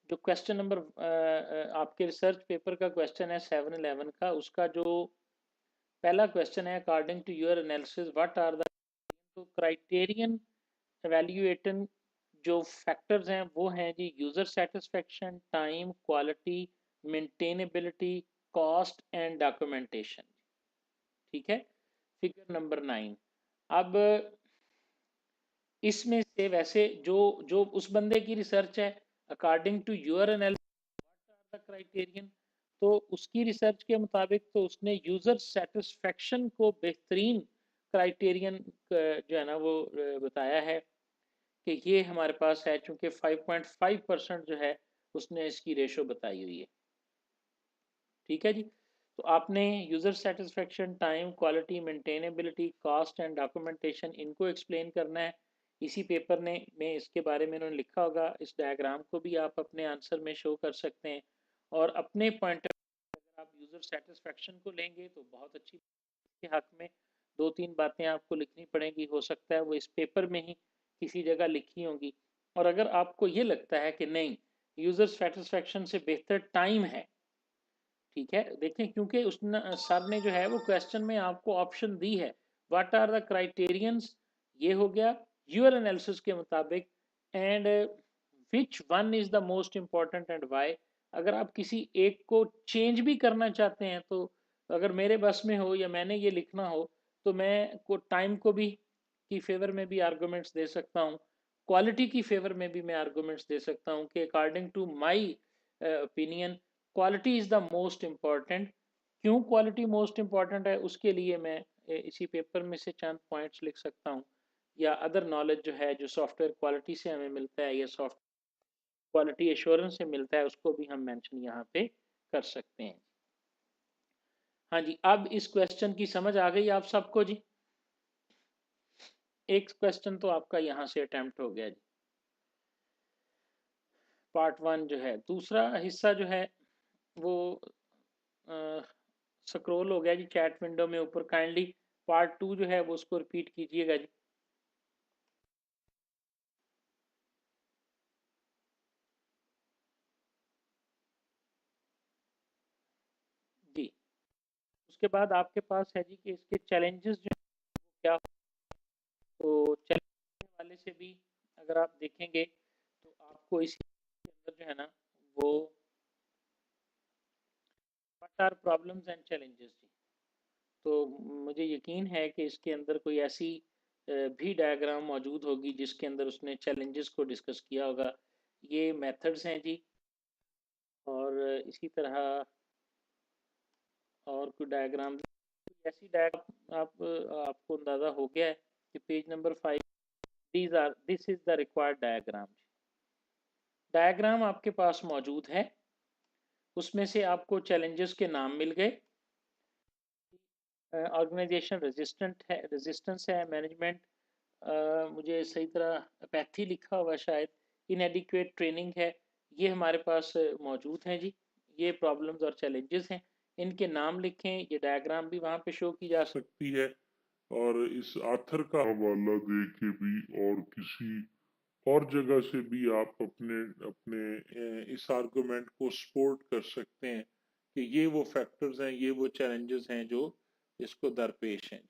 जो question number आपके research paper का क्वेश्चन है 711 का, उसका जो पहला क्वेश्चन है, according to your analysis what are the criterion evaluating, जो फैक्टर्स हैं वो हैं जी user satisfaction, time, quality, maintainability, cost and documentation. ठीक है, फिगर नंबर 9। अब इसमें से वैसे जो जो उस बंदे की रिसर्च है, according to your analysis what are the criterion, तो उसकी रिसर्च के मुताबिक तो उसने यूजर सेटिस्फेक्शन को बेहतरीन क्राइटेरियन जो है ना वो बताया है कि ये हमारे पास है, चूंकि 5.5% जो है उसने इसकी रेशो बताई हुई है। ठीक है जी, तो आपने user satisfaction, time, quality, maintainability, cost and documentation इनको एक्सप्लेन करना है। इसी पेपर ने में इसके बारे में उन्होंने लिखा होगा। इस डायग्राम को भी आप अपने आंसर में शो कर सकते हैं। और अपने पॉइंट अगर आप यूजर सेटिस्फेक्शन को लेंगे तो बहुत अच्छी के हक में 2-3 बातें आपको लिखनी पड़ेंगी, हो सकता है वो इस पेपर में ही किसी जगह लिखी होंगी। और अगर आपको ये लगता है कि नहीं, यूजर सेटिस्फेक्शन से बेहतर टाइम है, ठीक है, देखें, क्योंकि उसने सर ने जो है वो क्वेश्चन में आपको ऑप्शन दी है, व्हाट आर द क्राइटेरियंस, ये हो गया यूर एनालिसिस के मुताबिक, and which one is the most important and why. अगर आप किसी एक को चेंज भी करना चाहते हैं तो अगर मेरे बस में हो या मैंने ये लिखना हो तो मैं को टाइम को भी की फेवर में भी आर्गूमेंट्स दे सकता हूँ, क्वालिटी की फेवर में भी मैं आर्गूमेंट्स दे सकता हूँ कि according to my opinion quality is the most important. क्यों क्वालिटी मोस्ट इम्पॉर्टेंट है, उसके लिए मैं इसी पेपर में से चंद पॉइंट्स लिख सकता हूँ, या अदर नॉलेज जो है जो सॉफ्टवेयर क्वालिटी से हमें मिलता है या सॉफ्ट क्वालिटी एश्योरेंस से मिलता है, उसको भी हम मेंशन यहाँ पे कर सकते हैं। हाँ जी, अब इस क्वेश्चन की समझ आ गई आप सबको जी? एक क्वेश्चन तो आपका यहाँ से अटेम्प्ट हो गया जी, पार्ट 1 जो है। दूसरा हिस्सा जो है वो स्क्रॉल हो गया जी चैट विंडो में ऊपर, काइंडली पार्ट 2 जो है वो उसको रिपीट कीजिएगा जी। जी, उसके बाद आपके पास है जी कि इसके चैलेंजेस जो है वो क्या, तो चैलेंज वाले से भी अगर आप देखेंगे तो आपको इसी के अंदर जो है ना वो what are problems and challenges जी, तो मुझे यकीन है कि इसके अंदर कोई ऐसी भी डायग्राम मौजूद होगी जिसके अंदर उसने चैलेंजेस को डिस्कस किया होगा। ये मेथड्स हैं जी, और इसी तरह और कोई डायग्राम, ऐसी डायग्राम आपको अंदाजा हो गया है कि page number 5, this is the required diagram. Diagram आपके पास मौजूद है, उसमें से आपको चैलेंजेस के नाम मिल गए। ऑर्गेनाइजेशन रेजिस्टेंस है, मैनेजमेंट, मुझे सही तरह पैथी लिखा हुआ शायद, इनएडिक्वेट ट्रेनिंग है, ये हमारे पास मौजूद हैं जी। ये प्रॉब्लम्स और चैलेंजेस हैं, इनके नाम लिखें, ये डायग्राम भी वहाँ पे शो की जा सकती है। और इस आथर का हवाला दे के भी और किसी और जगह से भी आप अपने अपने इस आर्गुमेंट को सपोर्ट कर सकते हैं कि ये वो फैक्टर्स हैं, ये वो चैलेंजेस हैं जो इसको दरपेश हैं।